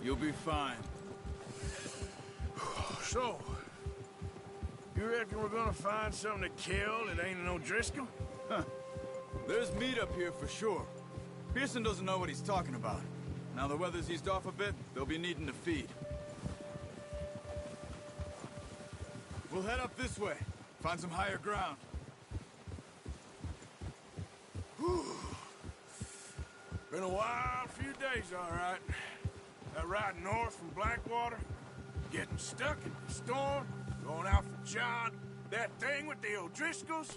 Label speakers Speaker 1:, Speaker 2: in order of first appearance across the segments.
Speaker 1: You'll be fine.
Speaker 2: So, you reckon we're gonna find something to kill that ain't an O'Driscoll?
Speaker 1: Huh. There's meat up here for sure. Pearson doesn't know what he's talking about. Now the weather's eased off a bit, they'll be needing to feed. We'll head up this way. Find some higher ground.
Speaker 2: Whew. Been a wild few days, all right. That ride north from Blackwater, getting stuck in the storm, going out for John, that thing with the O'Driscolls.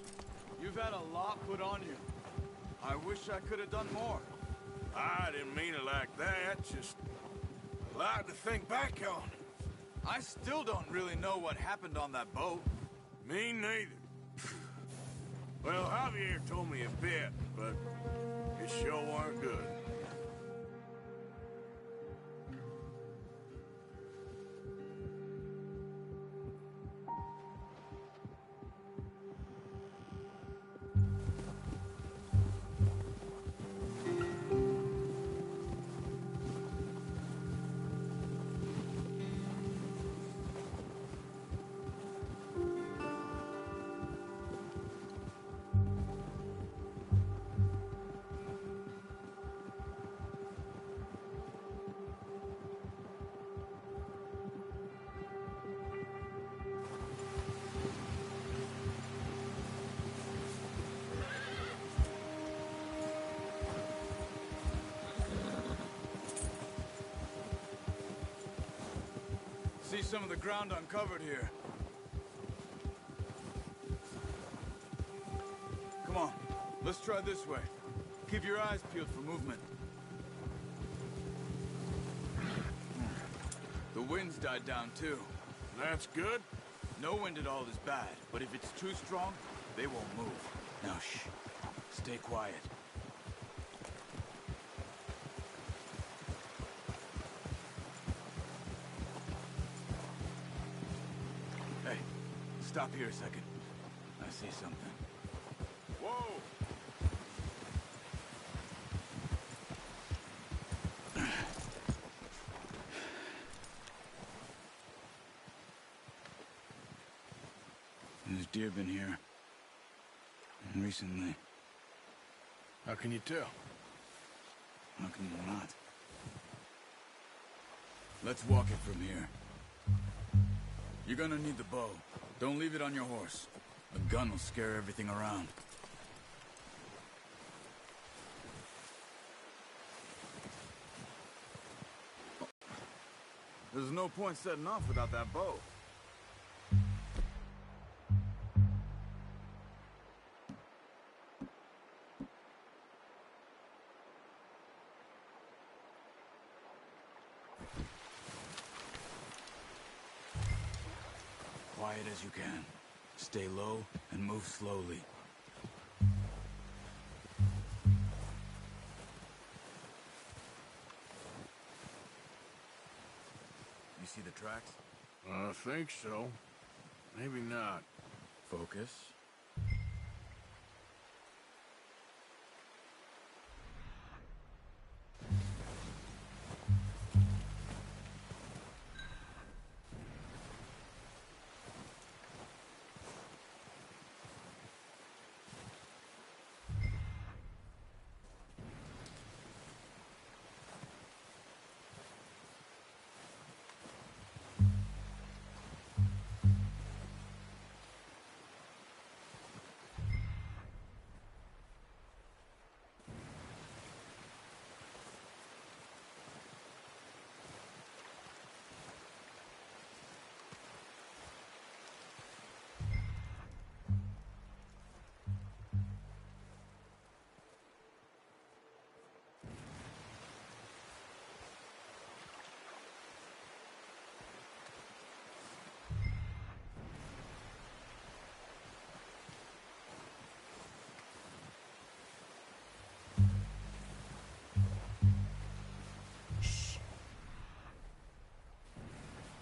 Speaker 1: You've had a lot put on you. I wish I could have done more.
Speaker 2: I didn't mean it like that, just a lot to think back on.
Speaker 1: I still don't really know what happened on that boat.
Speaker 2: Me neither. Well, Javier told me a bit, but it sure weren't good.
Speaker 1: See some of the ground uncovered here. Come on, let's try this way. Keep your eyes peeled for movement. The wind's died down too.
Speaker 2: That's good.
Speaker 1: No wind at all is bad, but if it's too strong, they won't move. Now shh, stay quiet. Hey, stop here a second. I see something.
Speaker 2: Whoa!
Speaker 1: There's deer been here. Recently.
Speaker 2: How can you tell?
Speaker 1: How can you not? Let's walk it from here. You're gonna need the bow. Don't leave it on your horse. A gun will scare everything around. There's no point setting off without that bow. Quiet as you can. Stay low and move slowly. You see the tracks?
Speaker 2: I think so. Maybe not.
Speaker 1: Focus.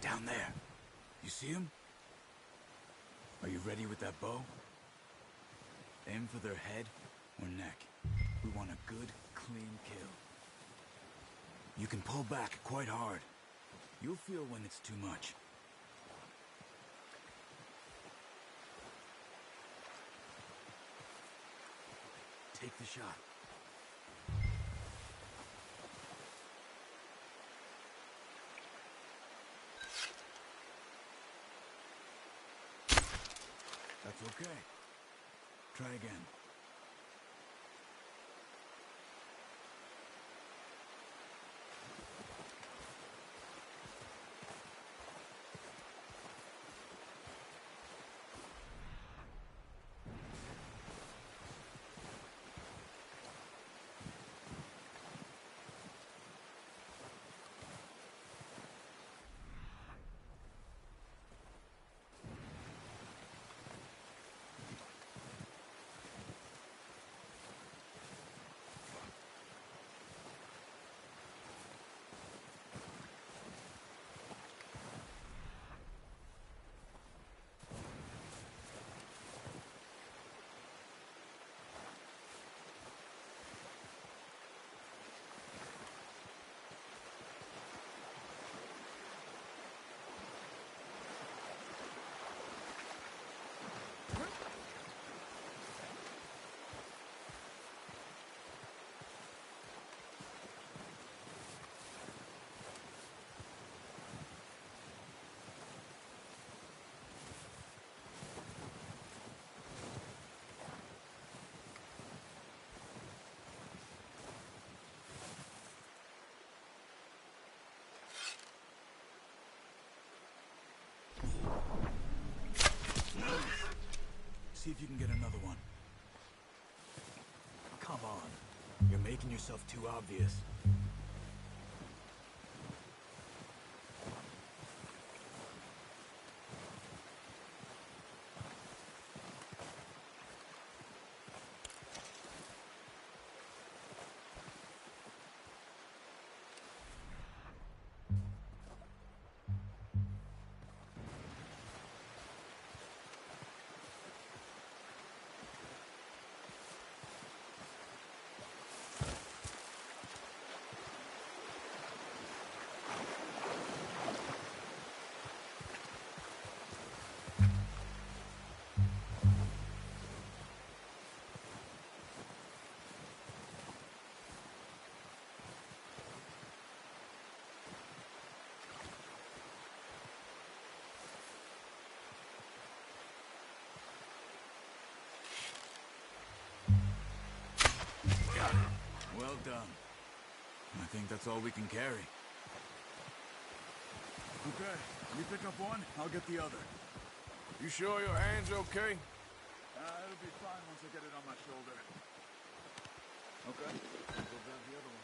Speaker 1: Down there. You see him? Are you ready with that bow? Aim for their head or neck. We want a good, clean kill. You can pull back quite hard. You'll feel when it's too much. Take the shot. That's okay. Try again. See if you can get another one. Come on. You're making yourself too obvious. Well done. I think that's all we can carry. Okay, you pick up one, I'll get the other.
Speaker 2: You sure your hand's okay?
Speaker 1: It'll be fine once I get it on my shoulder. Okay, I'll go grab the other one.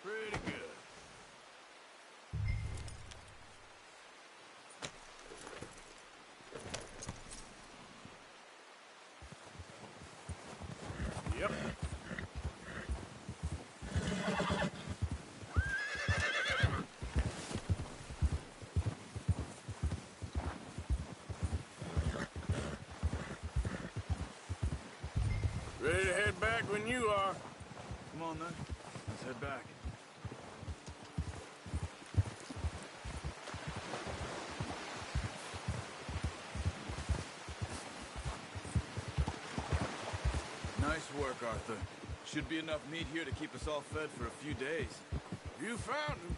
Speaker 2: Pretty good. Yep. Ready to head back when you are.
Speaker 1: Come on then, let's head back. Nice work, Arthur. Should be enough meat here to keep us all fed for a few days.
Speaker 2: You found him.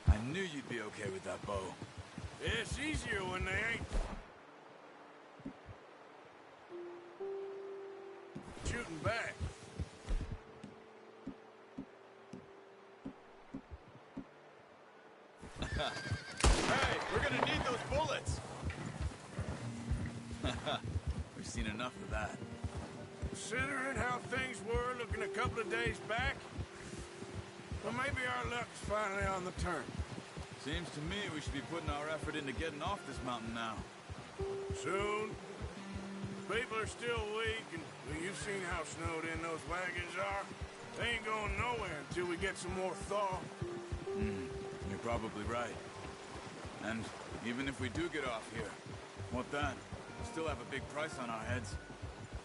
Speaker 1: I knew you'd be okay with that bow.
Speaker 2: It's easier when they ain't shooting back.
Speaker 1: Hey, we're gonna need those bullets! We've seen enough of that.
Speaker 2: Considering how things were looking a couple of days back, well, maybe our luck's finally on the turn.
Speaker 1: Seems to me we should be putting our effort into getting off this mountain now.
Speaker 2: Soon. People are still weak, and well, you've seen how snowed in those wagons are. They ain't going nowhere until we get some more thaw.
Speaker 1: You're probably right. And even if we do get off here, what then? We still have a big price on our heads.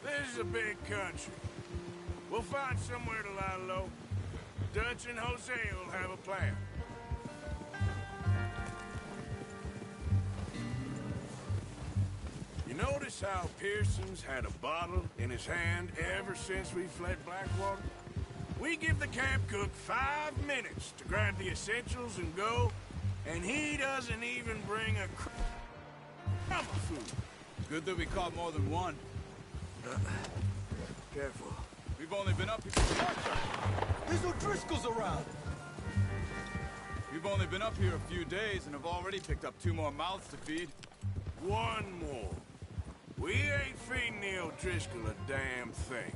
Speaker 2: This is a big country. We'll find somewhere to lie low. Dutch and Jose will have a plan. You notice how Pearson's had a bottle in his hand ever since we fled Blackwater? We give the camp cook 5 minutes to grab the essentials and go, and he doesn't even bring a crumb of food.
Speaker 1: Good that we caught more than one.
Speaker 2: Careful.
Speaker 1: We've only been up here... There's O'Driscoll's around! We've only been up here a few days and have already picked up 2 more mouths to feed.
Speaker 2: One more. We ain't feeding the O'Driscoll a damn thing.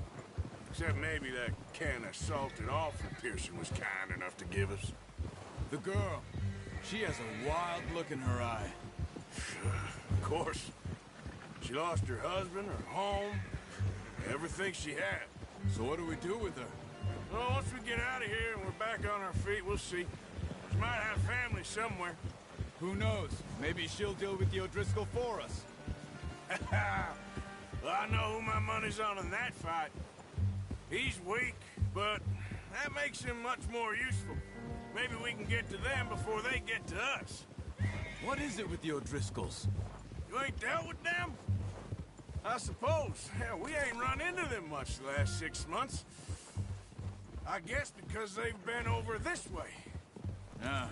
Speaker 2: Except maybe that can of salted offal Pearson was kind enough to give us.
Speaker 1: The girl. She has a wild look in her eye.
Speaker 2: Of course. She lost her husband, her home, everything she had.
Speaker 1: So what do we do with her?
Speaker 2: Well, once we get out of here and we're back on our feet, we'll see. She might have family somewhere.
Speaker 1: Who knows? Maybe she'll deal with the O'Driscoll for us.
Speaker 2: Well, I know who my money's on in that fight. He's weak, but that makes him much more useful. Maybe we can get to them before they get to us.
Speaker 1: What is it with the O'Driscolls?
Speaker 2: You ain't dealt with them? I suppose. Hell, we ain't run into them much the last 6 months. I guess because they've been over this way.
Speaker 1: Yeah,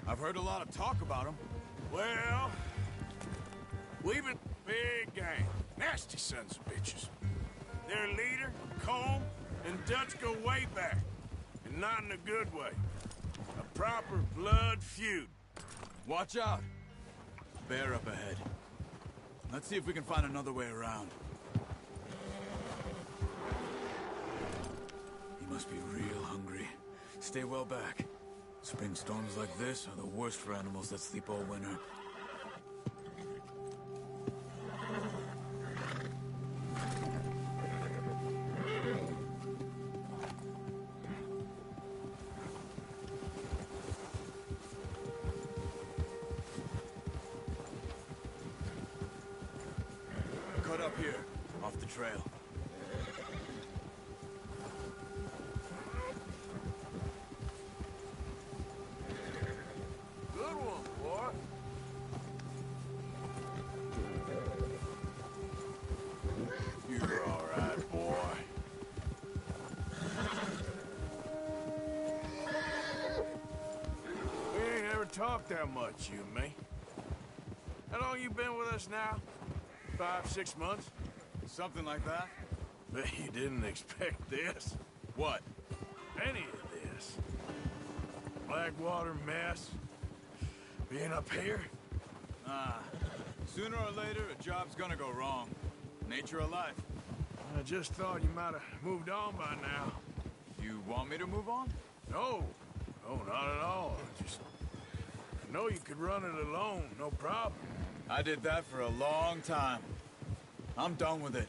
Speaker 1: I've heard a lot of talk about them.
Speaker 2: Well, we've been big gang. Nasty sons of bitches. Their leader, Combe, and Dutch go way back. And not in a good way. A proper blood feud.
Speaker 1: Watch out. Bear up ahead. Let's see if we can find another way around. He must be real hungry. Stay well back. Spring storms like this are the worst for animals that sleep all winter. Cut up here, off the trail.
Speaker 2: Good one, boy. You're all right, boy. We ain't ever talked that much, you and me. How long you been with us now? 5, 6 months?
Speaker 1: Something like that?
Speaker 2: Bet you didn't expect this.
Speaker 1: What?
Speaker 2: Any of this. Blackwater mess. Being up here.
Speaker 1: Sooner or later, a job's gonna go wrong. Nature of life.
Speaker 2: I just thought you might have moved on by now.
Speaker 1: You want me to move on?
Speaker 2: No. No, not at all. Just... I know you could run it alone, no problem.
Speaker 1: I did that for a long time. I'm done with it.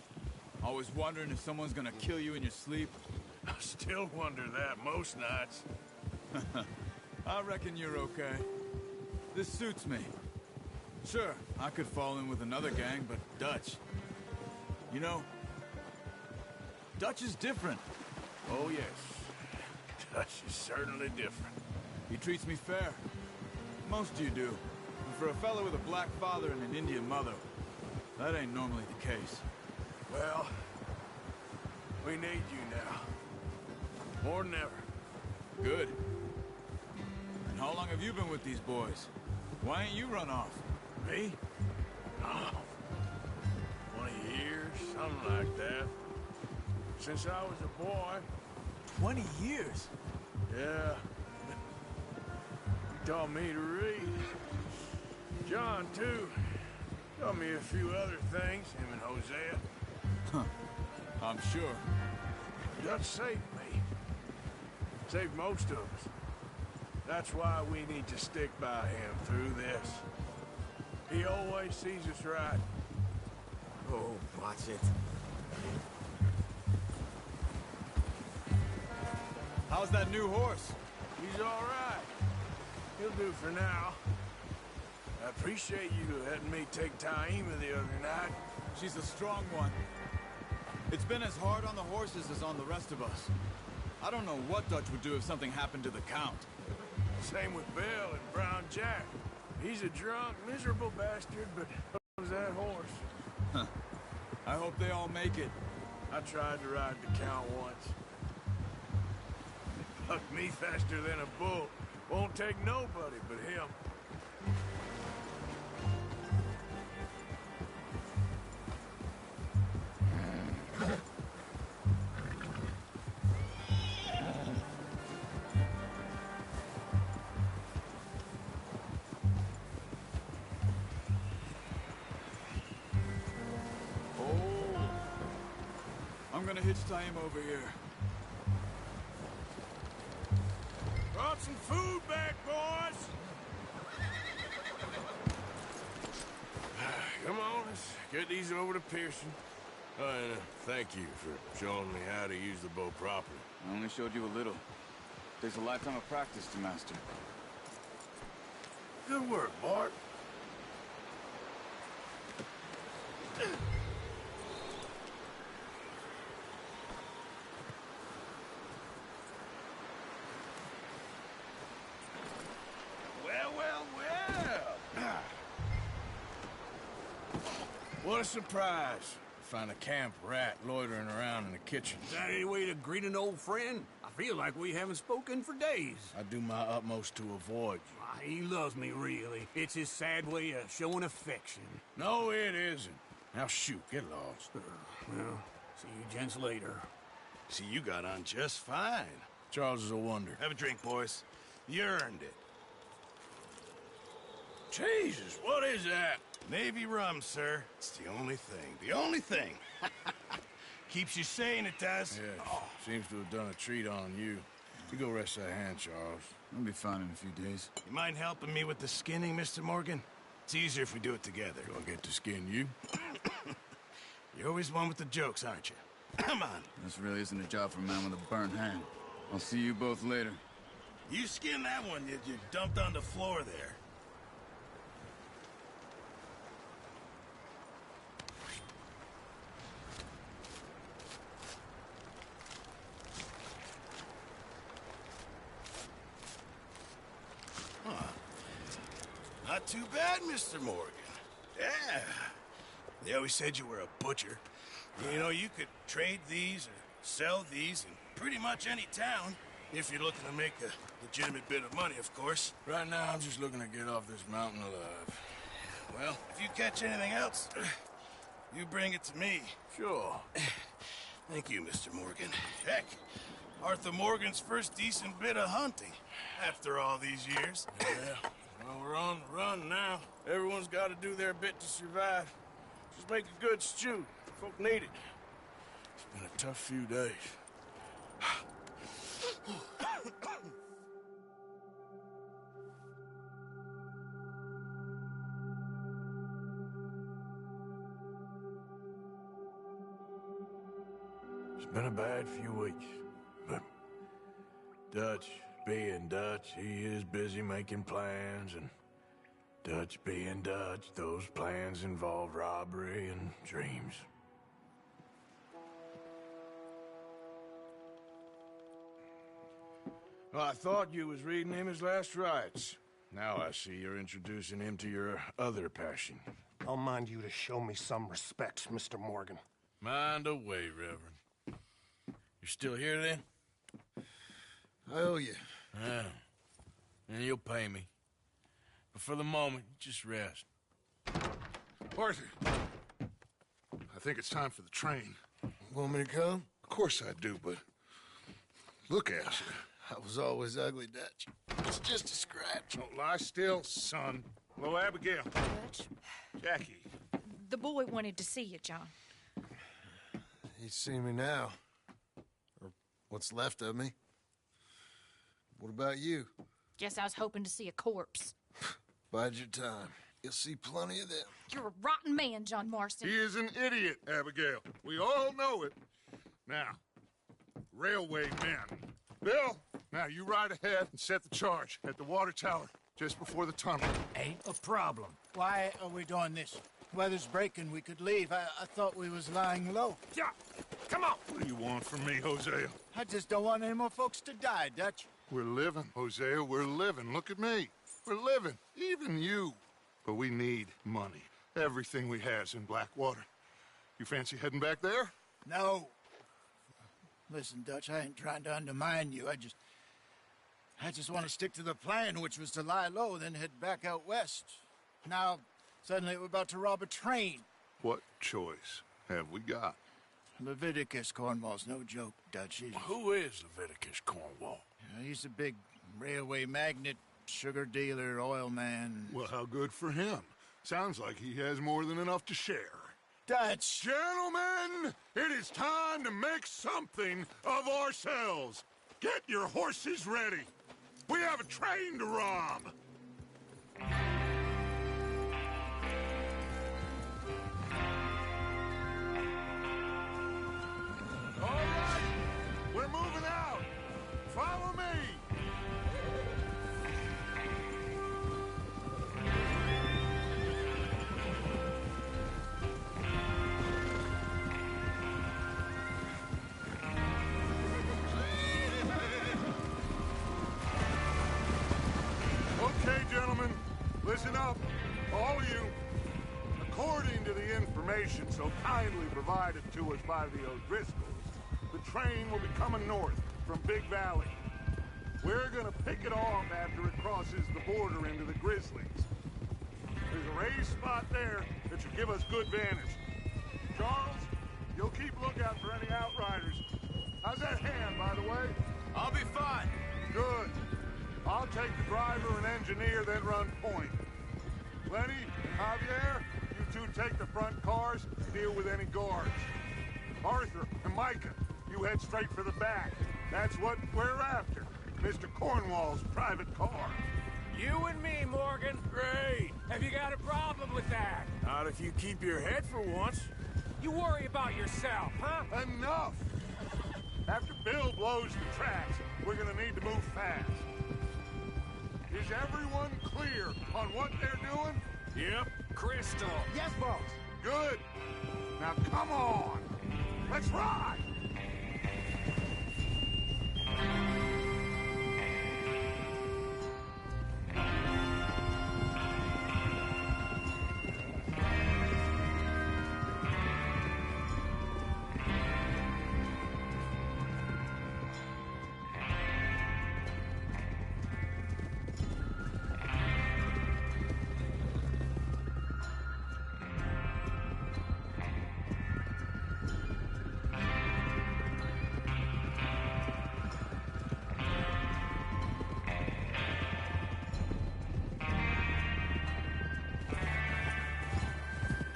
Speaker 1: Always wondering if someone's gonna kill you in your sleep.
Speaker 2: I still wonder that most nights.
Speaker 1: I reckon you're okay. This suits me. Sure, I could fall in with another gang, but Dutch... You know, Dutch is different.
Speaker 2: Oh, yes. Dutch is certainly different.
Speaker 1: He treats me fair. Most of you do. And for a fellow with a black father and an Indian mother, that ain't normally the case.
Speaker 2: Well, we need you now. More than ever.
Speaker 1: Good. And how long have you been with these boys? Why ain't you run off?
Speaker 2: Me? Oh, 20 years, something like that. Since I was a boy.
Speaker 1: 20 years?
Speaker 2: Yeah. He taught me to read. John, too. Taught me a few other things, him and Hosea.
Speaker 1: Huh. I'm sure.
Speaker 2: Dutch saved me. Saved most of us. That's why we need to stick by him through this. He always sees us right.
Speaker 3: Oh, watch it.
Speaker 1: How's that new horse?
Speaker 2: He's all right. He'll do for now. I appreciate you letting me take Taima the other night.
Speaker 1: She's a strong one. It's been as hard on the horses as on the rest of us. I don't know what Dutch would do if something happened to the Count.
Speaker 2: Same with Bill and Brown Jack. He's a drunk, miserable bastard, but loves that horse.
Speaker 1: Huh. I hope they all make it.
Speaker 2: I tried to ride the Count once. Fucked me faster than a bull. Won't take nobody but him.
Speaker 1: I'm gonna hitch Taima over here.
Speaker 2: Brought some food back, boys! Come on, let's get these over to Pearson. Oh, and thank you for showing me how to use the bow properly.
Speaker 1: I only showed you a little. There's a lifetime of practice to master.
Speaker 2: Good work, Bart. What a surprise. Find a camp rat loitering around in the kitchen.
Speaker 4: Is that any way to greet an old friend? I feel like we haven't spoken for days.
Speaker 2: I do my utmost to avoid you.
Speaker 4: He loves me, really. It's his sad way of showing affection.
Speaker 2: No, it isn't. Now shoot, get lost.
Speaker 4: Well, see you gents later.
Speaker 5: See, you got on just fine.
Speaker 2: Charles is a wonder.
Speaker 5: Have a drink, boys. You earned it.
Speaker 2: Jesus, what is that?
Speaker 5: Navy rum, sir. It's the only thing. The only thing. Keeps you sane, it does.
Speaker 2: Yeah, seems to have done a treat on you. You go rest that hand, Charles.
Speaker 1: I'll be fine in a few days.
Speaker 5: You mind helping me with the skinning, Mr. Morgan? It's easier if we do it together.
Speaker 2: Do I get to skin you?
Speaker 5: You're always one with the jokes, aren't you? Come on.
Speaker 1: This really isn't a job for a man with a burnt hand. I'll see you both later.
Speaker 5: You skinned that one you dumped on the floor there. Not too bad, Mr. Morgan. Yeah. They always said you were a butcher. You know, you could trade these or sell these in pretty much any town, if you're looking to make a legitimate bit of money, of course.
Speaker 2: Right now, I'm just looking to get off this mountain alive.
Speaker 5: Well, if you catch anything else, you bring it to me.
Speaker 2: Sure.
Speaker 5: Thank you, Mr. Morgan. Heck, Arthur Morgan's first decent bit of hunting after all these years.
Speaker 2: Yeah. Well, we're on the run now. Everyone's got to do their bit to survive. Just make a good stew. Folk need it. It's been a tough few days. It's been a bad few weeks, but Dutch being Dutch, he is busy making plans, and Dutch being Dutch, those plans involve robbery and dreams. Well, I thought you was reading him his last rites. Now I see you're introducing him to your other passion.
Speaker 3: I'll mind you to show me some respect, Mr. Morgan.
Speaker 2: Mind away, Reverend. You're still here, then?
Speaker 5: I owe you.
Speaker 2: Yeah. And you'll pay me. But for the moment, just rest.
Speaker 6: Arthur, I think it's time for the train.
Speaker 2: Want me to come?
Speaker 6: Of course I do, but look at you.
Speaker 5: I was always ugly, Dutch. It's just a scratch.
Speaker 6: Don't lie still, son. Hello, Abigail.
Speaker 7: Dutch,
Speaker 6: Jackie.
Speaker 7: the boy wanted to see you, John. You see me now. Or what's left of me. What about you?
Speaker 8: Guess I was hoping to see a corpse.
Speaker 7: Bide your time. You'll see plenty of them.
Speaker 8: You're a rotten man, John Marston.
Speaker 6: He is an idiot, Abigail. We all know it. Now, railway men. Bill, now you ride ahead and set the charge at the water tower just before the tunnel.
Speaker 9: Ain't a problem. Why are we doing this? Weather's breaking. We could leave. I thought we was lying low.
Speaker 6: Yeah, come on. What do you want from me, Hosea?
Speaker 9: I just don't want any more folks to die, Dutch.
Speaker 6: We're living, Hosea. We're living. Look at me. We're living. Even you. But we need money. Everything we has in Blackwater. You fancy heading back there?
Speaker 9: No. Listen, Dutch, I ain't trying to undermine you. I just want to stick to the plan, which was to lie low, then head back out west. Now, suddenly we're about to rob a train.
Speaker 6: What choice have we got?
Speaker 9: Leviticus Cornwall's no joke, Dutch.
Speaker 2: Who is Leviticus Cornwall?
Speaker 9: He's a big railway magnate, sugar dealer, oil man.
Speaker 6: Well, how good for him. Sounds like he has more than enough to share.
Speaker 9: Dutch!
Speaker 6: Gentlemen, it is time to make something of ourselves. Get your horses ready. We have a train to rob. All right, we're moving out. Follow me. Okay, gentlemen, listen up, all of you. According to the information so kindly provided to us by the O'Driscolls, the train will be coming north from Big Valley. We're gonna pick it off after it crosses the border into the Grizzlies. There's a raised spot there that should give us good vantage. Charles, you'll keep lookout for any outriders. How's that hand, by the way?
Speaker 1: I'll be fine.
Speaker 6: Good. I'll take the driver and engineer, then run point. Lenny and Javier, you two take the front cars, deal with any guards. Arthur and Micah, you head straight for the back. That's what we're after. Mr. Cornwall's private car.
Speaker 4: You and me, Morgan.
Speaker 2: Great.
Speaker 4: Have you got a problem with that?
Speaker 2: Not if you keep your head for once.
Speaker 4: You worry about yourself, huh?
Speaker 6: Enough! After Bill blows the tracks, we're gonna need to move fast. Is everyone clear on what they're doing?
Speaker 2: Yep.
Speaker 4: Crystal.
Speaker 9: Yes, boss.
Speaker 6: Good. Now come on. Let's ride.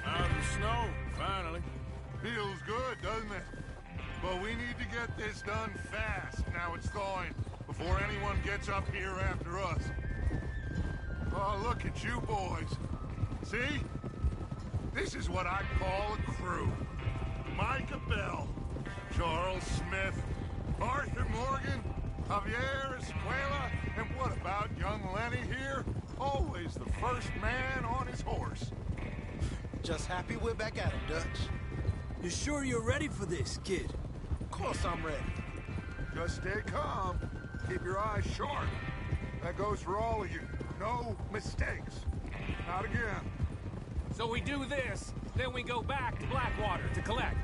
Speaker 2: Out in the snow, finally.
Speaker 6: Feels good, doesn't it? But we need to get this done fast. Now it's thawing, before anyone gets up here after us. Oh, look at you boys. See? This is what I call a crew. Micah Bell, Charles Smith, Arthur Morgan, Javier Escuela, and what about young Lenny here? Always the first man on his horse.
Speaker 7: Just happy we're back at it, Dutch.
Speaker 4: You sure you're ready for this, kid?
Speaker 7: Of course I'm ready.
Speaker 6: Just stay calm. Keep your eyes sharp. That goes for all of you. No mistakes. Not again.
Speaker 4: So we do this, then we go back to Blackwater to collect.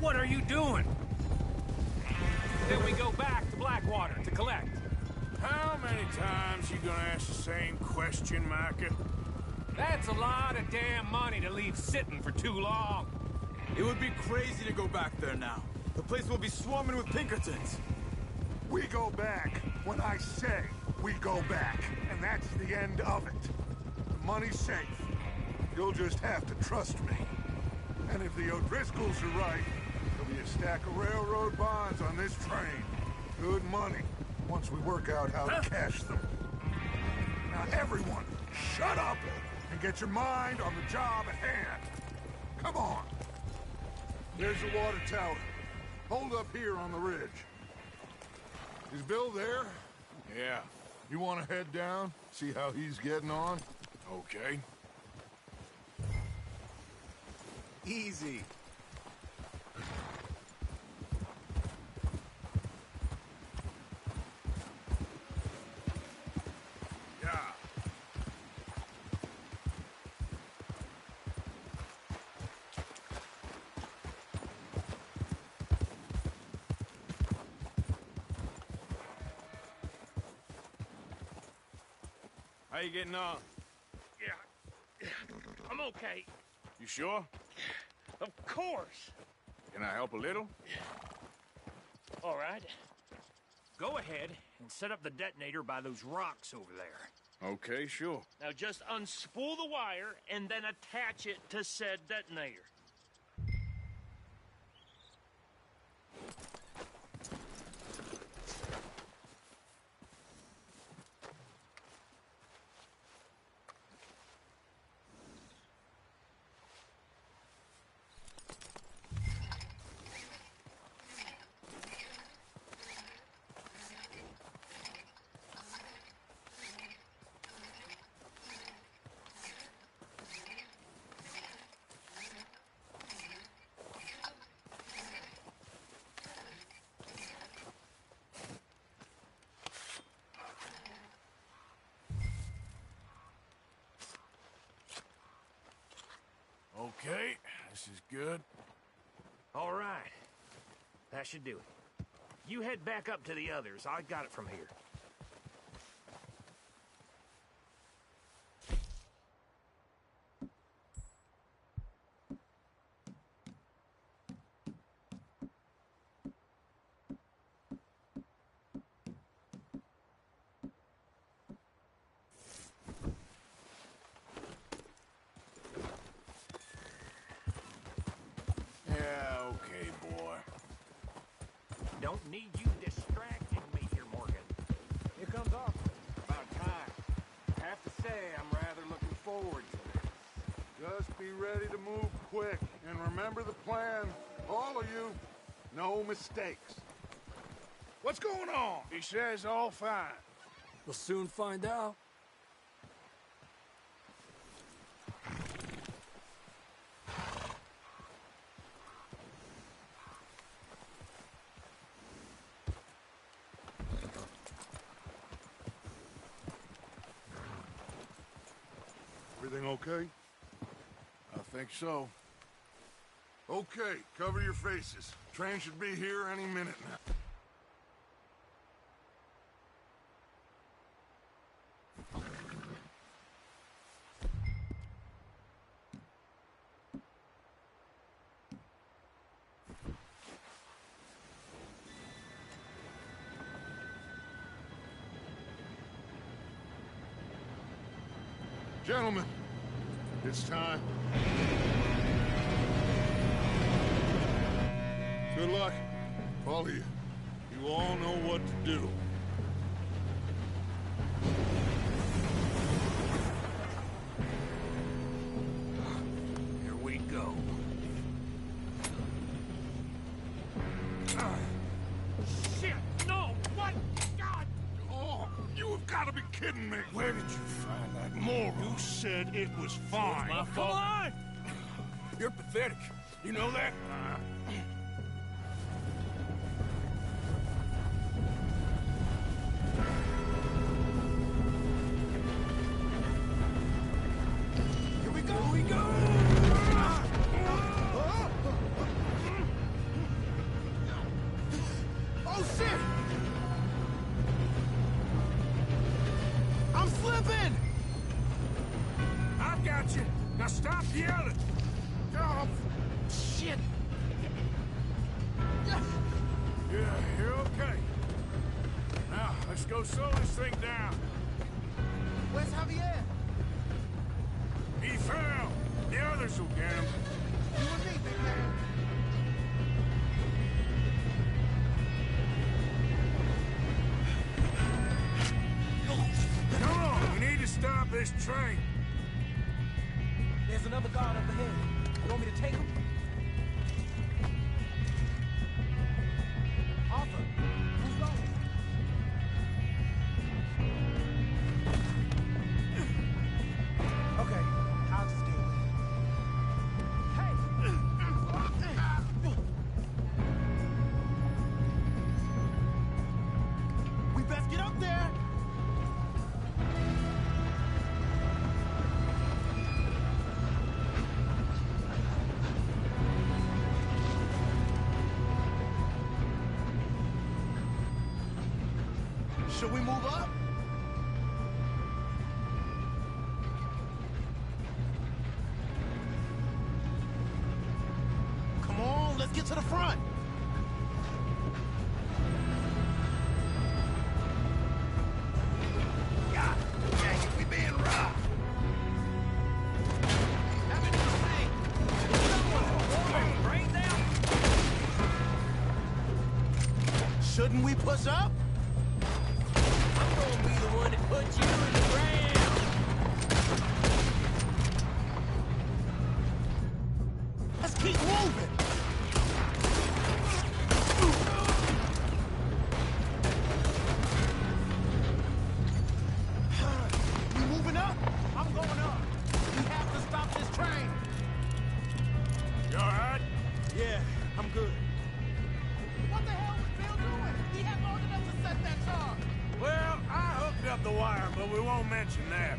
Speaker 4: What are you doing? Then we go back to Blackwater to collect.
Speaker 2: How many times you gonna ask the same question, Micah?
Speaker 4: That's a lot of damn money to leave sitting for too long.
Speaker 1: It would be crazy to go back there now. The place will be swarming with Pinkertons.
Speaker 6: We go back when I say we go back, and that's the end of it. The money's safe. You'll just have to trust me. And if the O'Driscolls are right, there'll Be a stack of railroad bonds on this train. Good money, once we work out how to cash them. Now everyone, shut up and get your mind on the job at hand. Come on. There's the water tower. Hold up here on the ridge. Is Bill there?
Speaker 2: Yeah.
Speaker 6: You want to head down, see how he's getting on?
Speaker 2: Okay.
Speaker 1: Easy.
Speaker 2: Yeah. How you getting on?
Speaker 10: Yeah, I'm okay.
Speaker 2: You sure?
Speaker 10: Of course.
Speaker 2: Can I help a little?
Speaker 10: All right. Go ahead and set up the detonator by those rocks over there.
Speaker 2: Okay, sure.
Speaker 10: Now just unspool the wire and then attach it to said detonator.
Speaker 2: Okay, this is good.
Speaker 10: All right. That should do it. You head back up to the others. I got it from here.
Speaker 2: Yeah, okay, boy.
Speaker 10: Don't need you distracting me here, Morgan.
Speaker 11: Here comes Arthur. About time. I have to say, I'm rather looking forward to this.
Speaker 6: Just be ready to move quick. And remember the plan. All of you, no mistakes. What's going on?
Speaker 2: He says all fine.
Speaker 11: We'll soon find out.
Speaker 6: Everything okay?
Speaker 2: I think so.
Speaker 6: Okay, cover your faces. Train should be here any minute now. Gentlemen, it's time. Good luck, all of you. You all know what to do.
Speaker 10: Here we go. Shit! No! What? God!
Speaker 6: Oh, you have got to be kidding me.
Speaker 2: Where did you find that moron?
Speaker 6: You said it was fine.
Speaker 2: My
Speaker 10: Come
Speaker 2: fault.
Speaker 10: on!
Speaker 2: You're pathetic. You know that?
Speaker 10: Here we go! Here we go!
Speaker 9: Oh, shit! I'm slipping!
Speaker 2: I've got you. Now stop yelling.
Speaker 9: Oh, shit!
Speaker 2: Yeah, you're okay. Now, let's go slow this thing down.
Speaker 9: Where's Javier?
Speaker 2: He fell. The others will get him.
Speaker 9: You and me, big man.
Speaker 2: this train.
Speaker 11: There's another guard up ahead. You want me to take him? Arthur, who's going? Okay, I'll just deal with it. Hey! We best get up there!
Speaker 9: Should we move up? Come on, let's get to the front. God dang it, we being robbed. Shouldn't we push up?
Speaker 11: I'm gonna be the one that puts you in the ground.
Speaker 9: Let's keep moving. We moving up?
Speaker 11: I'm going up. We have to stop this train.
Speaker 2: You all right?
Speaker 11: Yeah, I'm good. What the hell was Bill doing? He had long enough to set that charge.
Speaker 2: Well, I hooked up the wire, but we won't mention that.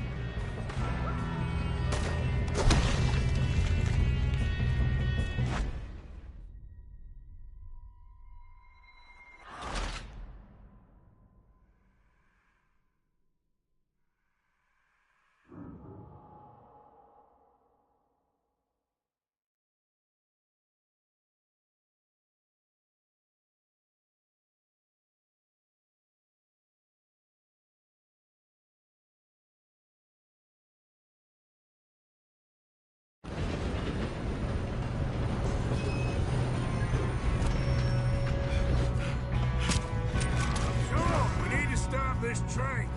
Speaker 2: Sure, we need to stop this train.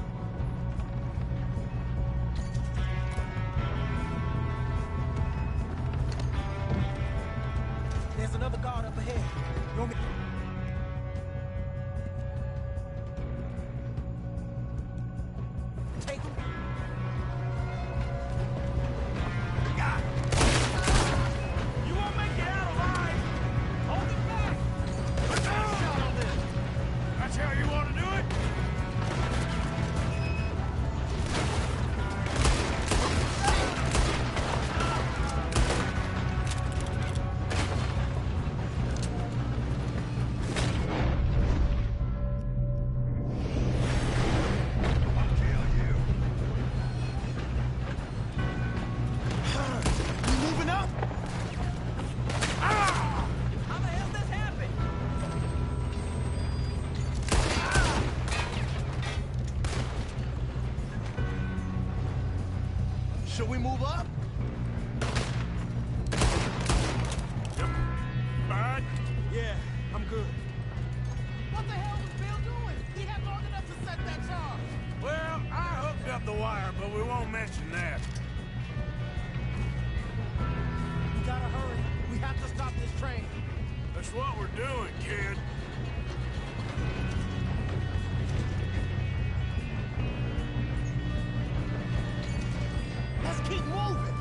Speaker 11: There's another guard up ahead. You want me... Take him? You won't make it out alive! Hold it back! Put that shot on this!
Speaker 2: That's how you want to do it?
Speaker 9: We moving up?
Speaker 11: How the hell this happened?
Speaker 9: Should we move up?
Speaker 2: Yep. Bud?
Speaker 11: Yeah, I'm good. What the hell was Bill doing? He had long enough to set that charge.
Speaker 2: Well, I hooked up the wire, but we won't mention that.
Speaker 11: We gotta hurry. We have to stop this train.
Speaker 2: That's what we're doing, kid.
Speaker 9: Let's keep moving.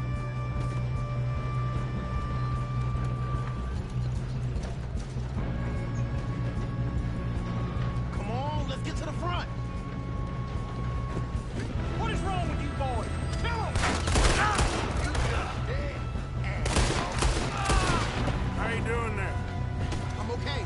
Speaker 9: Come on, let's get to the front.
Speaker 11: What is wrong with you boys? Kill him!
Speaker 2: How you doing there?
Speaker 9: I'm okay.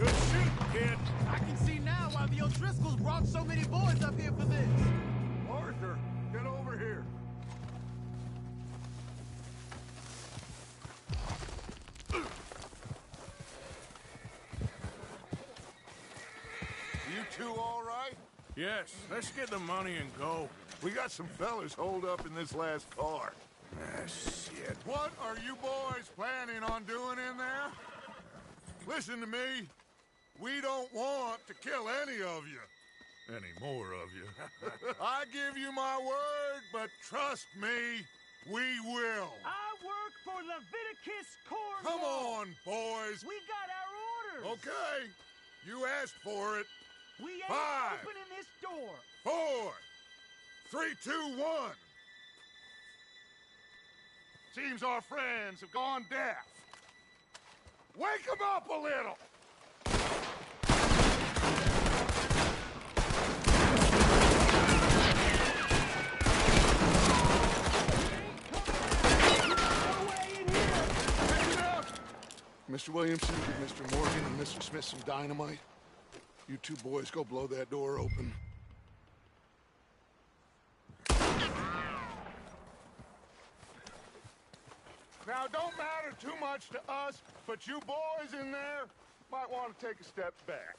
Speaker 2: Good shooting, kid.
Speaker 9: I can see now why the O'Driscolls brought so many boys up here for this.
Speaker 6: Arthur, get over here. You two all right?
Speaker 2: Yes, let's get the money and go.
Speaker 6: We got some fellas holed up in this last car.
Speaker 2: Ah, shit.
Speaker 6: What are you boys planning on doing in there? Listen to me. We don't want to kill any of you. Any more of you. I give you my word, but trust me, we will.
Speaker 10: I work for Leviticus Corps.
Speaker 6: Come on, boys.
Speaker 10: We got our orders.
Speaker 6: Okay. You asked for it.
Speaker 10: We ain't
Speaker 6: 5,
Speaker 10: opening this door.
Speaker 6: 4, 3, 2, 1. Seems our friends have gone deaf. Wake them up a little. Mr. Williamson, give Mr. Morgan and Mr. Smith some dynamite. You two boys go blow that door open. Now, don't matter too much to us, but you boys in there might want to take a step back.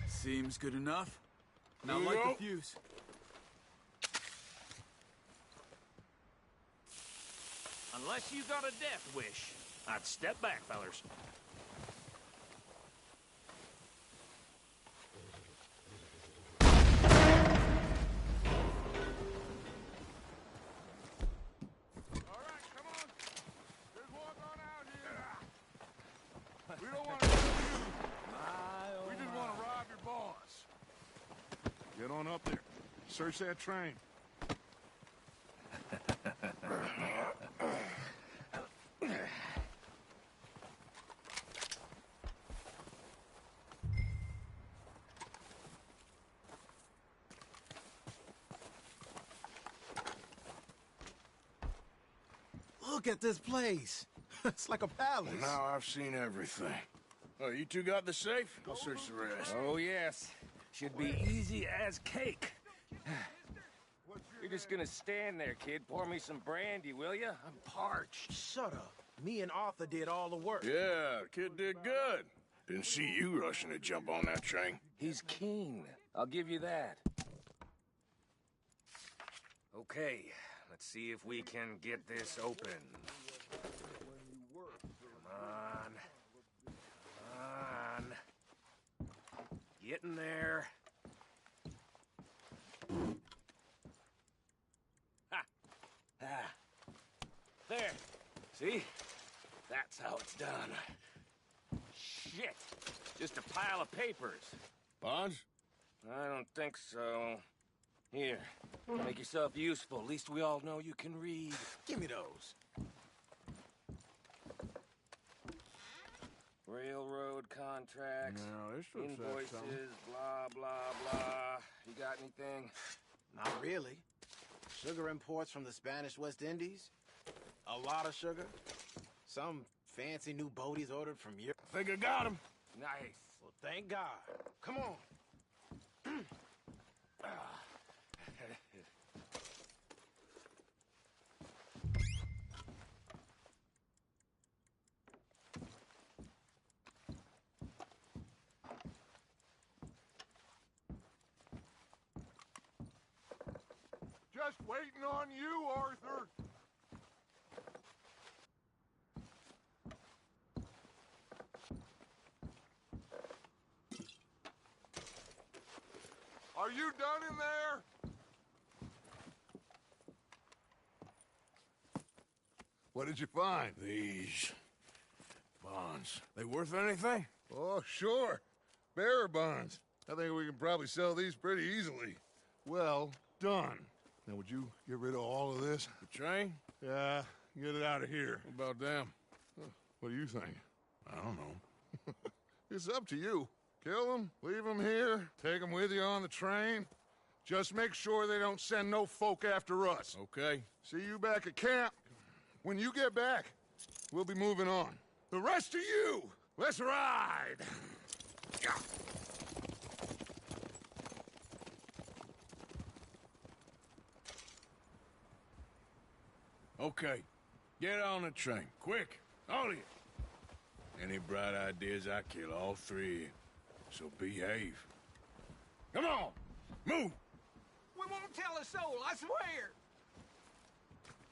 Speaker 1: Seems good enough. Now
Speaker 2: You
Speaker 1: light
Speaker 2: know-
Speaker 1: the fuse.
Speaker 10: Unless you got a death wish, I'd step back, fellers.
Speaker 6: All right, come on. There's one on out here. We don't want to kill you. We just want to rob your boss. Get on up there. Search that train.
Speaker 9: Look at this place. It's like a palace.
Speaker 2: Well, now I've seen everything. Oh, you two got the safe? I'll search the rest.
Speaker 11: Oh, yes. Should be easy as cake. You're just gonna stand there, kid. Pour me some brandy, will you? I'm parched.
Speaker 9: Shut up. Me and Arthur did all the work.
Speaker 2: Yeah, the kid did good. Didn't see you rushing to jump on that train.
Speaker 11: He's keen. I'll give you that. Okay, let's see if we can get this open. Come on. Come on. Get in there. Ha! Ah. There. See? That's how it's done. Shit! Just a pile of papers.
Speaker 2: Bonds?
Speaker 11: I don't think so. Here, make yourself useful. At least we all know you can read.
Speaker 9: Give me those.
Speaker 11: Railroad contracts,
Speaker 2: No, this looks like
Speaker 11: invoices,
Speaker 2: something.
Speaker 11: blah, blah, blah. You got anything?
Speaker 9: Not really. Sugar imports from the Spanish West Indies. A lot of sugar. Some fancy new boaties ordered from Europe.
Speaker 2: I think I got him.
Speaker 11: Nice.
Speaker 9: Well, thank God. Come on.
Speaker 6: Just waiting on you, Arthur. Are you done in there? What did you find?
Speaker 2: These bonds. They worth anything?
Speaker 6: Oh, sure. Bearer bonds. I think we can probably sell these pretty easily. Well done. Now, would you get rid of all of this?
Speaker 2: The train?
Speaker 6: Yeah, get it out of here.
Speaker 2: What about them?
Speaker 6: What do you think?
Speaker 2: I don't know.
Speaker 6: It's up to you. Kill them, leave them here, take them with you on the train. Just make sure they don't send no folk after us.
Speaker 2: Okay.
Speaker 6: See you back at camp. When you get back, we'll be moving on. The rest of you, let's ride! Yeah.
Speaker 2: Okay, get on the train, quick, all of you. Any bright ideas, I kill all three of you. So behave. Come on, move!
Speaker 11: We won't tell a soul, I swear!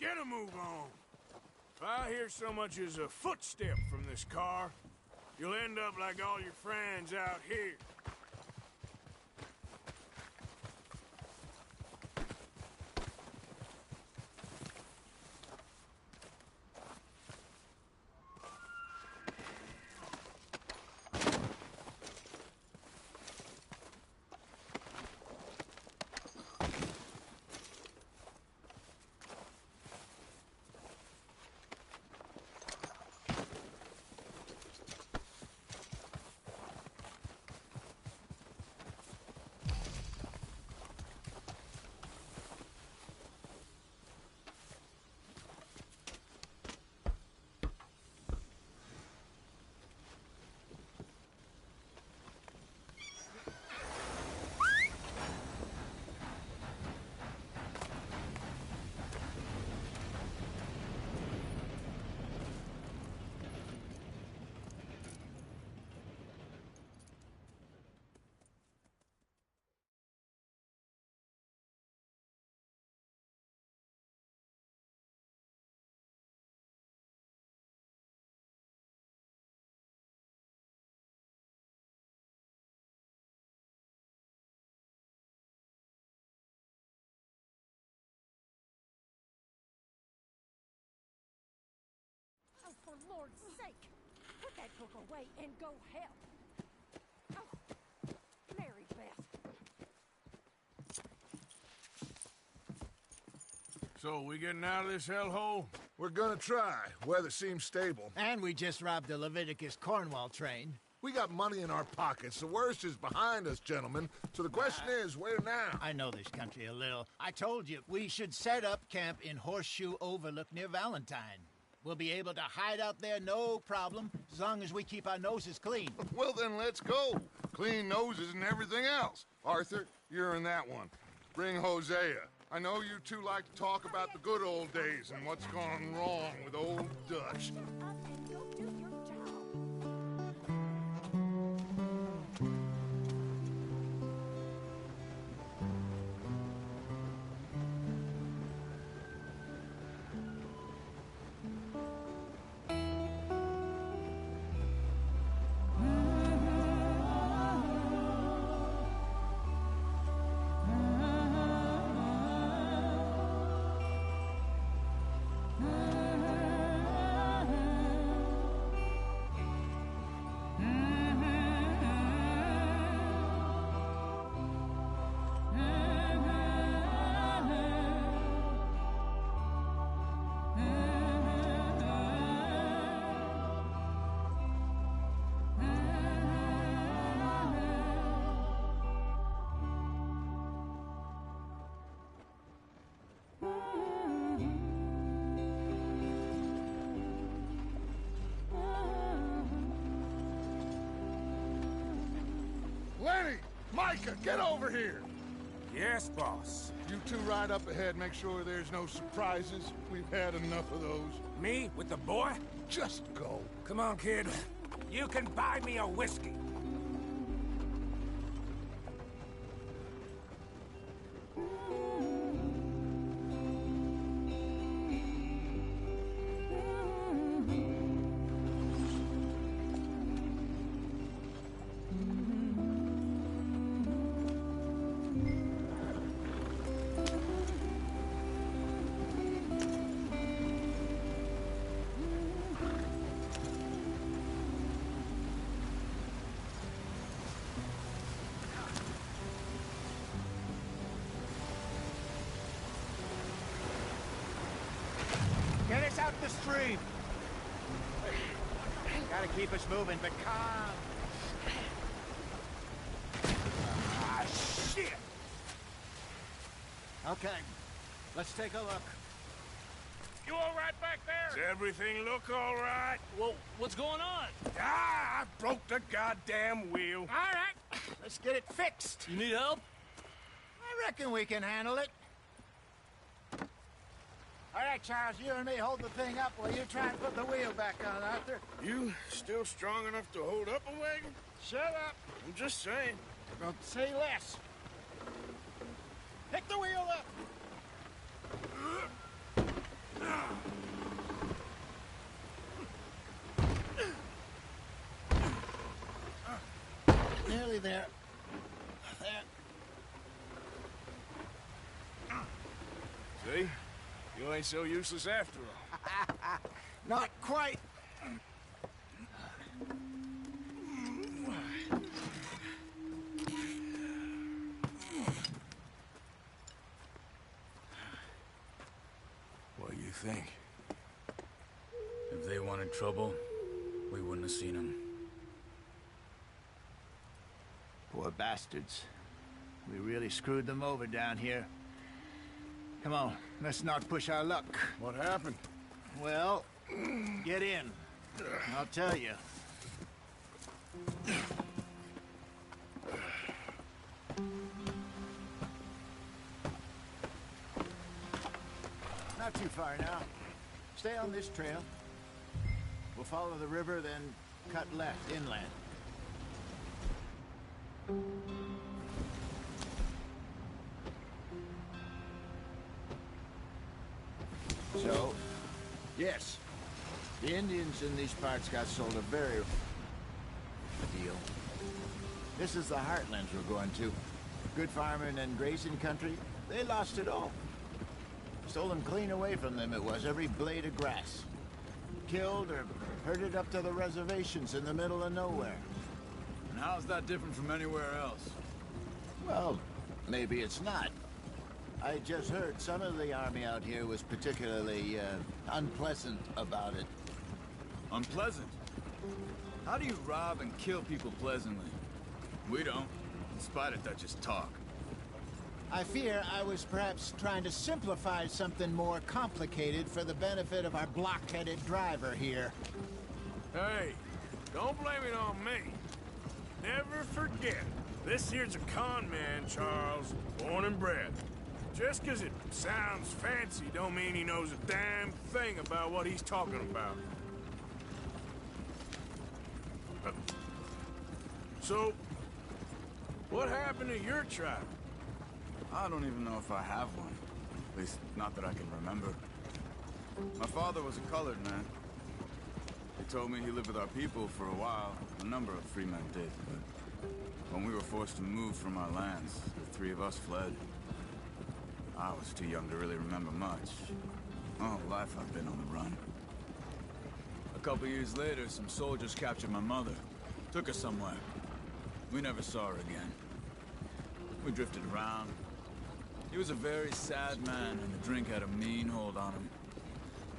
Speaker 2: Get a move on. If I hear so much as a footstep from this car, you'll end up like all your friends out here.
Speaker 12: Oh, for Lord's sake! Put that book away and go help! Oh, Mary Beth.
Speaker 2: So, we getting out of this hellhole?
Speaker 6: We're gonna try. Weather seems stable.
Speaker 9: And we just robbed the Leviticus Cornwall train.
Speaker 6: We got money in our pockets. The worst is behind us, gentlemen. So the question is, where now?
Speaker 9: I know this country a little. I told you, we should set up camp in Horseshoe Overlook near Valentine. We'll be able to hide out there, no problem, as long as we keep our noses clean.
Speaker 6: Well, then let's go. Clean noses and everything else. Arthur, you're in that one. Bring Hosea. I know you two like to talk about the good old days and what's gone wrong with old Dutch.
Speaker 12: Up and go do your job.
Speaker 6: Lenny! Micah, get over here!
Speaker 2: Yes, boss.
Speaker 6: You two ride up ahead, make sure there's no surprises. We've had enough of those.
Speaker 11: Me with the boy?
Speaker 6: Just go.
Speaker 11: Come on, kid. You can buy me a whiskey.
Speaker 9: Get us out the stream! Gotta keep us moving, but calm.
Speaker 11: Ah, shit!
Speaker 9: Okay, let's take a look.
Speaker 10: You all right back there?
Speaker 2: Does everything look all right?
Speaker 4: Well, what's going on?
Speaker 2: Ah, I broke the goddamn wheel.
Speaker 9: All right, let's get it fixed.
Speaker 4: You need help?
Speaker 9: I reckon we can handle it. All right, Charles, you and me hold the thing up while you try and put the wheel back on, Arthur.
Speaker 2: You still strong enough to hold up a wagon?
Speaker 9: Shut up.
Speaker 2: I'm just saying.
Speaker 9: Don't say less. Pick the wheel up. Nearly there. There.
Speaker 2: See? You ain't so useless after all.
Speaker 9: Not quite.
Speaker 2: What do you think?
Speaker 1: If they wanted trouble, we wouldn't have seen them.
Speaker 9: Poor bastards. We really screwed them over down here. Come on, let's not push our luck.
Speaker 2: What happened?
Speaker 9: Well, get in. I'll tell you. Not too far now. Stay on this trail. We'll follow the river, then cut left inland. So, yes, the Indians in these parts got sold a very deal. This is the heartlands we're going to. Good farming and grazing country. They lost it all. Stolen clean away from them it was, every blade of grass. Killed or herded up to the reservations in the middle of nowhere.
Speaker 1: And how's that different from anywhere else?
Speaker 9: Well, maybe it's not. I just heard some of the army out here was particularly unpleasant about it.
Speaker 1: Unpleasant? How do you rob and kill people pleasantly? We don't, in spite of Dutch's talk.
Speaker 9: I fear I was perhaps trying to simplify something more complicated for the benefit of our blockheaded driver here.
Speaker 2: Hey, don't blame it on me. Never forget, this here's a con man, Charles, born and bred. Just 'cause it sounds fancy don't mean he knows a damn thing about what he's talking about. So, what happened to your tribe?
Speaker 1: I don't even know if I have one. At least, not that I can remember. My father was a colored man. He told me he lived with our people for a while. A number of free men did, but when we were forced to move from our lands, the three of us fled. I was too young to really remember much. My whole life I've been on the run. A couple years later, some soldiers captured my mother. Took her somewhere. We never saw her again. We drifted around. He was a very sad man, and the drink had a mean hold on him.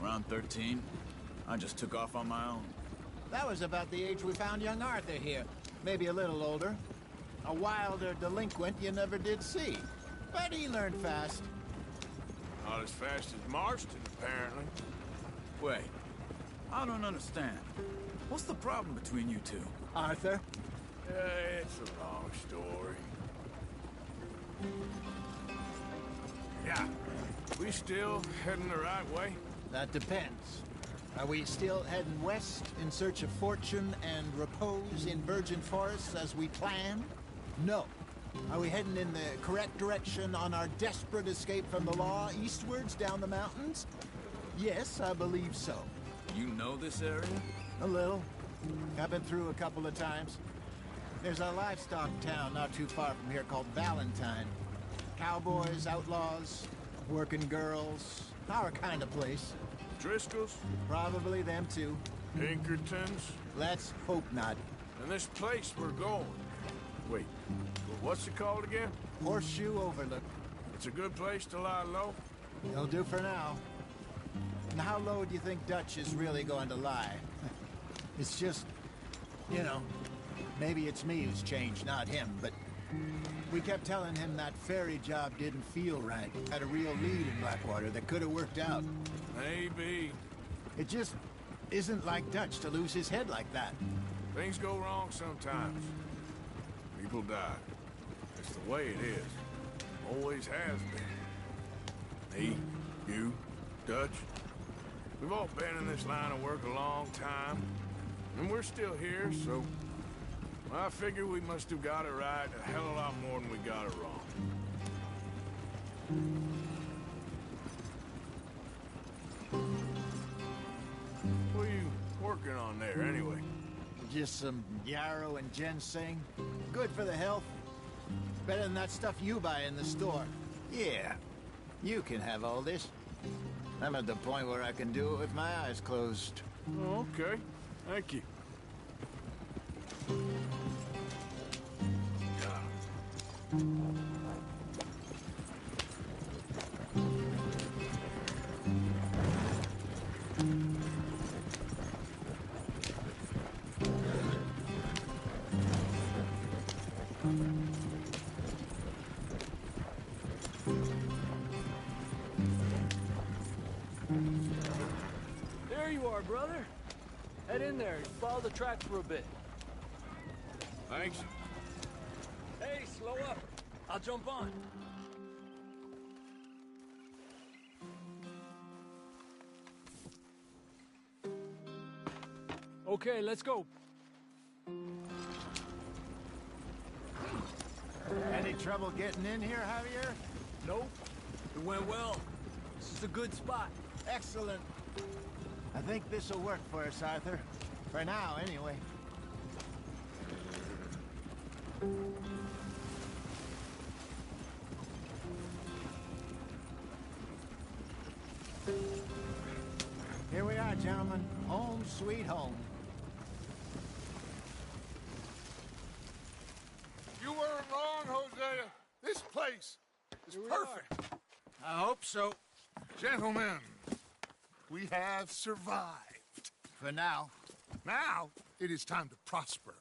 Speaker 1: Around 13, I just took off on my own.
Speaker 9: That was about the age we found young Arthur here. Maybe a little older. A wilder delinquent you never did see. But he learned fast.
Speaker 2: Not as fast as Marston, apparently.
Speaker 1: Wait, I don't understand. What's the problem between you two?
Speaker 9: Arthur?
Speaker 2: It's a long story. Yeah, we still heading the right way?
Speaker 9: That depends. Are we still heading west in search of fortune and repose in virgin forests as we planned? No. Are we heading in the correct direction on our desperate escape from the law eastwards down the mountains? Yes, I believe so.
Speaker 1: You know this area?
Speaker 9: A little. I've been through a couple of times. There's a livestock town not too far from here called Valentine. Cowboys, outlaws, working girls, our kind of place.
Speaker 2: Driscoll's?
Speaker 9: Probably them too.
Speaker 2: Pinkertons?
Speaker 9: Let's hope not.
Speaker 2: And this place we're going. Wait, what's it called again?
Speaker 9: Horseshoe Overlook.
Speaker 2: It's a good place to lie low?
Speaker 9: It'll do for now. And how low do you think Dutch is really going to lie? It's just, you know, maybe it's me who's changed, not him, but we kept telling him that ferry job didn't feel right. Had a real lead in Blackwater that could have worked out.
Speaker 2: Maybe.
Speaker 9: It just isn't like Dutch to lose his head like that.
Speaker 2: Things go wrong sometimes. People die. It's the way it is. Always has been. Me, you, Dutch. We've all been in this line of work a long time. And we're still here, so... I figure we must have got it right a hell of a lot more than we got it wrong. What are you working on there, anyway?
Speaker 9: Just some yarrow and ginseng. Good for the health. Better than that stuff you buy in the store. Yeah, you can have all this. I'm at the point where I can do it with my eyes closed.
Speaker 2: Oh, okay. Thank you.
Speaker 13: There you are, brother. Head in there and follow the tracks for a bit.
Speaker 2: Thanks.
Speaker 13: Hey, slow up. I'll jump on. Okay, let's go.
Speaker 9: Any trouble getting in here, Javier?
Speaker 13: Nope. It went well. This is a good spot.
Speaker 9: Excellent. I think this'll work for us, Arthur. For now, anyway. Here we are, gentlemen. Home sweet home.
Speaker 6: You weren't wrong, Hosea. This place is perfect.
Speaker 9: I hope so.
Speaker 6: Gentlemen, we have survived.
Speaker 9: For now.
Speaker 6: Now, it is time to prosper.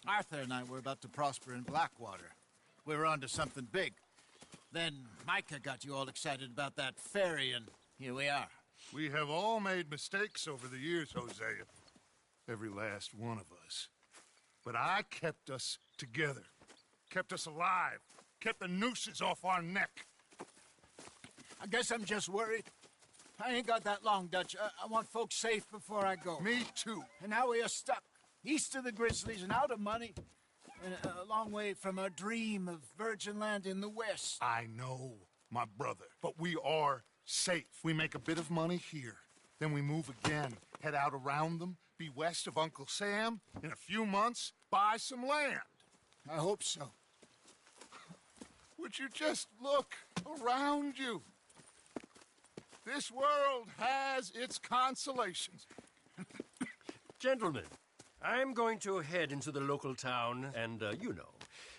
Speaker 9: Arthur and I were about to prosper in Blackwater. We were onto something big. Then Micah got you all excited about that ferry, and here we are.
Speaker 6: We have all made mistakes over the years, Hosea. Every last one of us. But I kept us together. Kept us alive. Kept the nooses off our neck.
Speaker 9: I guess I'm just worried. I ain't got that long, Dutch. I want folks safe before I go.
Speaker 6: Me too.
Speaker 9: And now we are stuck. East of the Grizzlies and out of money. And a long way from our dream of virgin land in the west.
Speaker 6: I know, my brother. But we are safe. We make a bit of money here. Then we move again. Head out around them. Be west of Uncle Sam. In a few months, buy some land.
Speaker 9: I hope so.
Speaker 6: Would you just look around you? This world has its consolations.
Speaker 10: Gentlemen, I'm going to head into the local town and,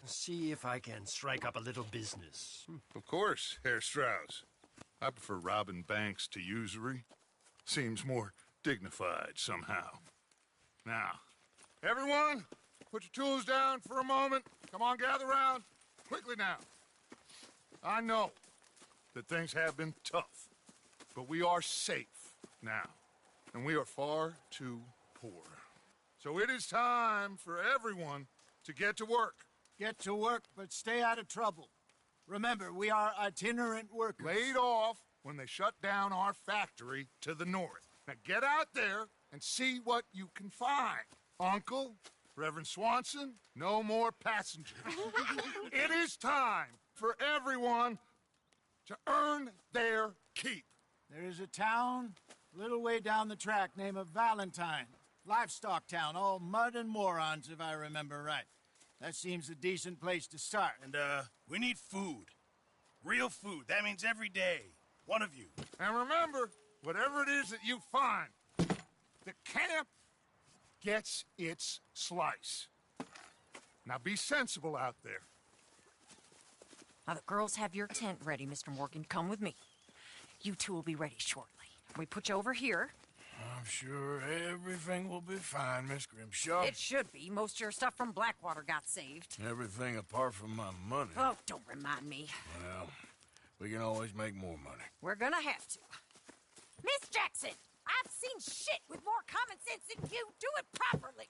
Speaker 10: see if I can strike up a little business.
Speaker 6: Of course, Herr Strauss. I prefer robbing banks to usury. Seems more dignified somehow. Now, everyone, put your tools down for a moment. Come on, gather round. Quickly now. I know that things have been tough, but we are safe now, and we are far too poor. So it is time for everyone to get to work.
Speaker 9: Get to work, but stay out of trouble. Remember, we are itinerant workers.
Speaker 6: Laid off when they shut down our factory to the north. Now get out there and see what you can find. Uncle, Reverend Swanson, no more passengers. It is time for everyone to earn their keep.
Speaker 9: There is a town a little way down the track named Valentine. Livestock town, all mud and morons, if I remember right. That seems a decent place to start.
Speaker 5: And, we need food. Real food. That means every day. One of you.
Speaker 6: And remember, whatever it is that you find, the camp gets its slice. Now be sensible out there.
Speaker 14: Now the girls have your tent ready, Mr. Morgan. Come with me. You two will be ready shortly. We put you over here.
Speaker 2: I'm sure everything will be fine, Miss Grimshaw.
Speaker 14: It should be. Most of your stuff from Blackwater got saved.
Speaker 2: Everything apart from my money.
Speaker 14: Oh, don't remind me.
Speaker 2: Well, we can always make more money.
Speaker 14: We're gonna have to.
Speaker 12: Miss Jackson, I've seen shit with more common sense than you. Do it properly.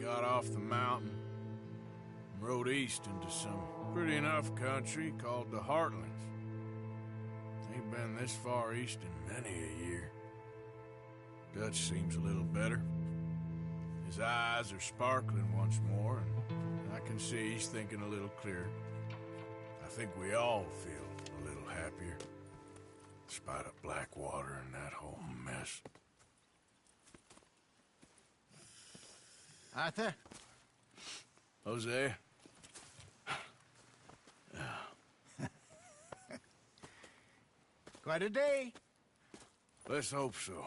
Speaker 2: Got off the mountain and rode east into some pretty enough country called the Heartlands. Ain't been this far east in many a year. Dutch seems a little better. His eyes are sparkling once more, and I can see he's thinking a little clearer. I think we all feel a little happier, despite of Blackwater and that whole mess.
Speaker 9: Arthur?
Speaker 2: Jose?
Speaker 9: Quite a day.
Speaker 2: Let's hope so.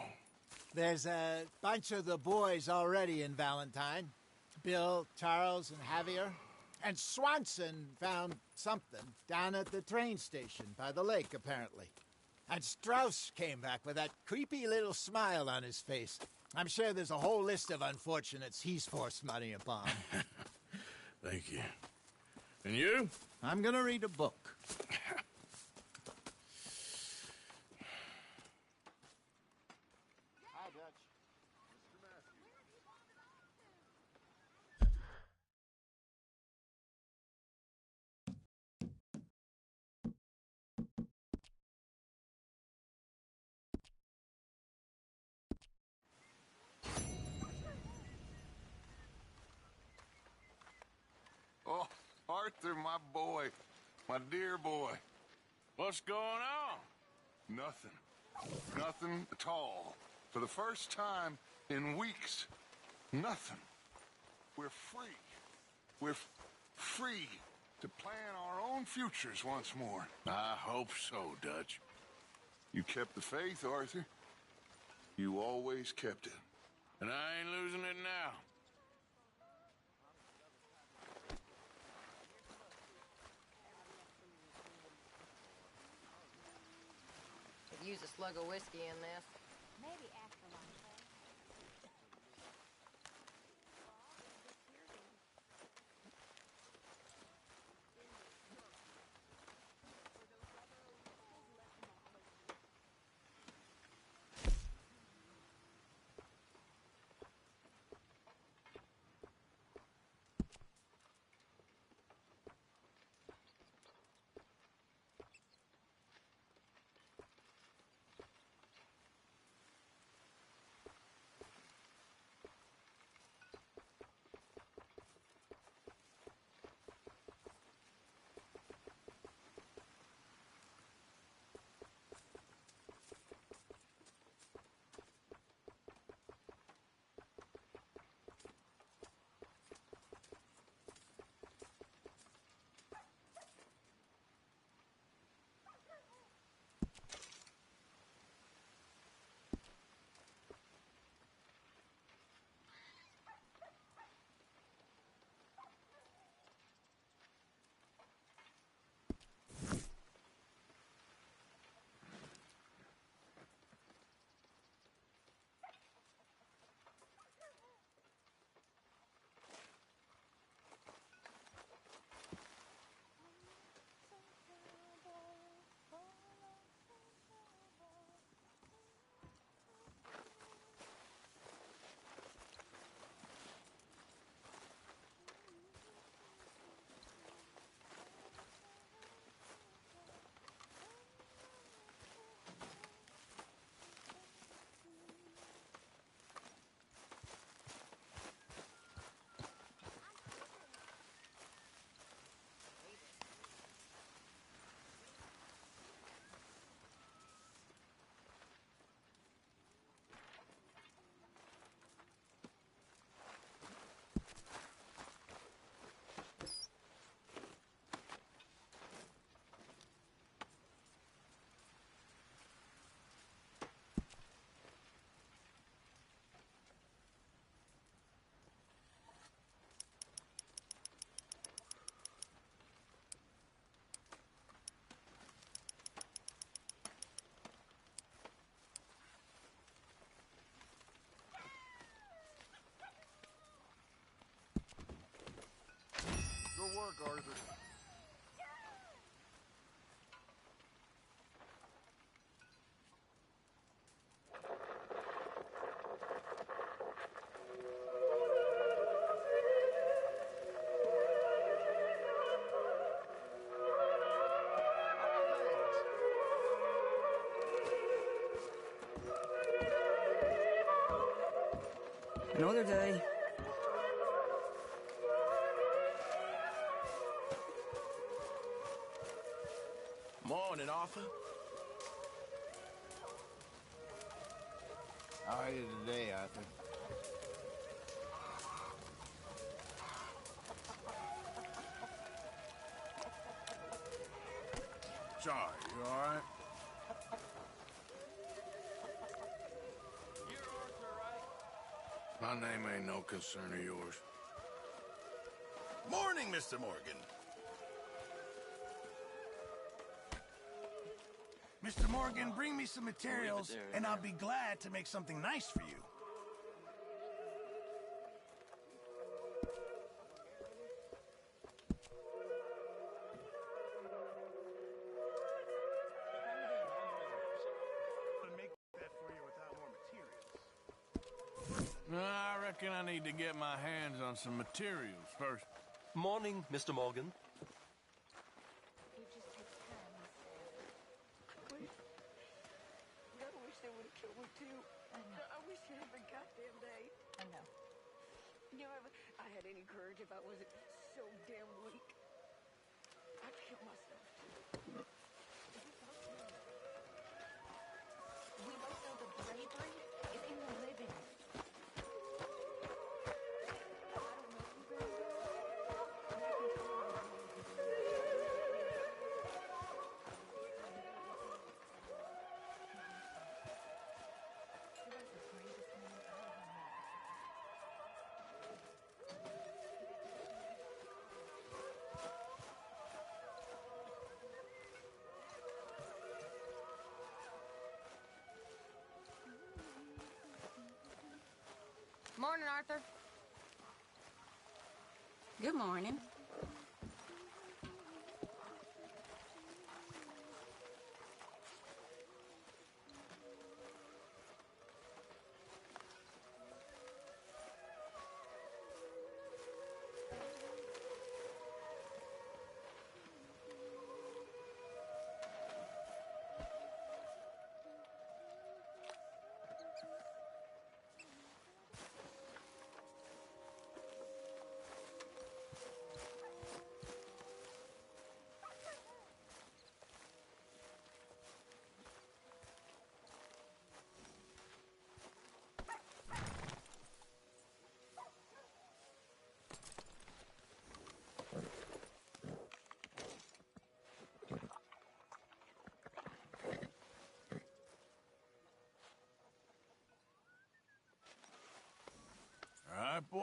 Speaker 9: There's a bunch of the boys already in Valentine. Bill, Charles, and Javier. And Swanson found something down at the train station by the lake, apparently. And Strauss came back with that creepy little smile on his face. I'm sure there's a whole list of unfortunates he's forced money upon.
Speaker 2: Thank you. And you?
Speaker 9: I'm gonna read a book. Hi, Dutch.
Speaker 6: Oh, Arthur, my boy. My dear boy.
Speaker 2: What's going on?
Speaker 6: Nothing. Nothing at all. For the first time in weeks. Nothing. We're free. We're free to plan our own futures once more.
Speaker 2: I hope so, Dutch.
Speaker 6: You kept the faith, Arthur. You always kept it.
Speaker 2: And I ain't losing it now.
Speaker 15: Could use a slug of whiskey in this.
Speaker 12: Maybe after lunch.
Speaker 6: work, Arthur.
Speaker 16: Another day.
Speaker 2: Morning, Arthur.
Speaker 9: How are you today, Arthur?
Speaker 2: Sorry, you all right?
Speaker 11: You're Arthur, right?
Speaker 2: My name ain't no concern of yours.
Speaker 5: Morning, Mr. Morgan. Mr. Morgan, bring me some materials, and I'll be glad to make something nice for you.
Speaker 2: I reckon I need to get my hands on some materials first.
Speaker 10: Morning, Mr. Morgan.
Speaker 12: I wish they would have killed me too. I wish you every goddamn day.
Speaker 15: I know.
Speaker 12: You know, if I had any courage, if I wasn't so damn weak, I'd kill myself too.
Speaker 8: We both know the bravery is in the living.
Speaker 15: Morning, Arthur.
Speaker 17: Good morning.
Speaker 2: All right, boy.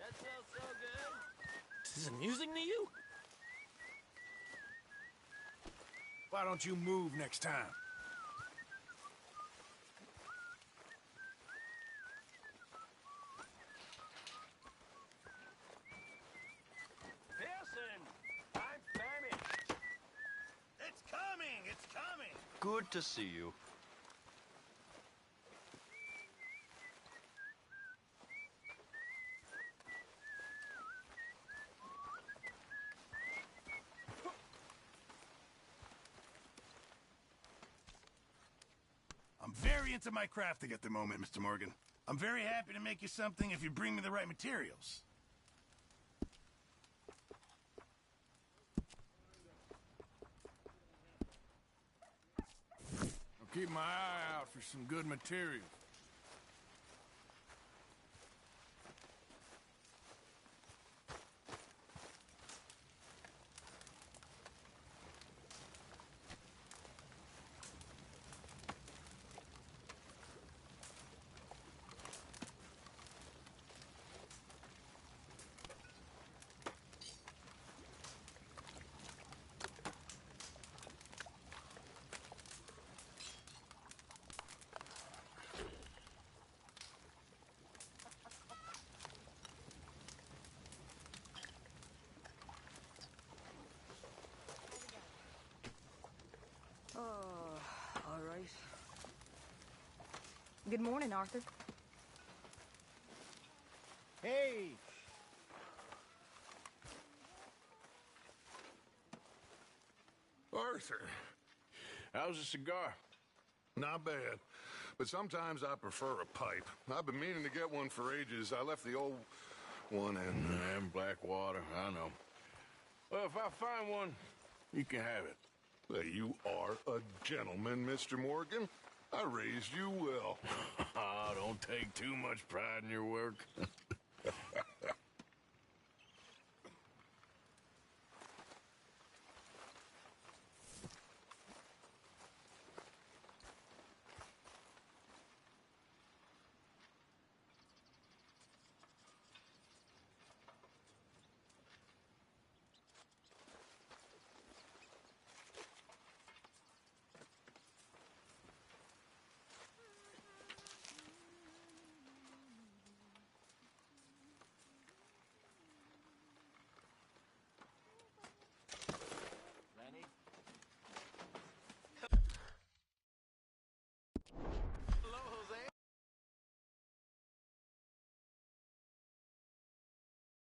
Speaker 11: That smells so good. Is this amusing to you?
Speaker 5: Why don't you move next time?
Speaker 11: Listen, I'm famished.
Speaker 5: It's coming! It's coming!
Speaker 10: Good to see you.
Speaker 5: I'm very into my crafting at the moment, Mr. Morgan. I'm very happy to make you something if you bring me the right materials.
Speaker 2: I'll keep my eye out for some good materials.
Speaker 8: Good morning, Arthur.
Speaker 9: Hey!
Speaker 6: Arthur, how's a cigar? Not bad, but sometimes I prefer a pipe. I've been meaning to get one for ages. I left the old one in Blackwater, I know. Well, if I find one, you can have it. Well, you are a gentleman, Mr. Morgan. I raised you well. Don't take too much pride in your work.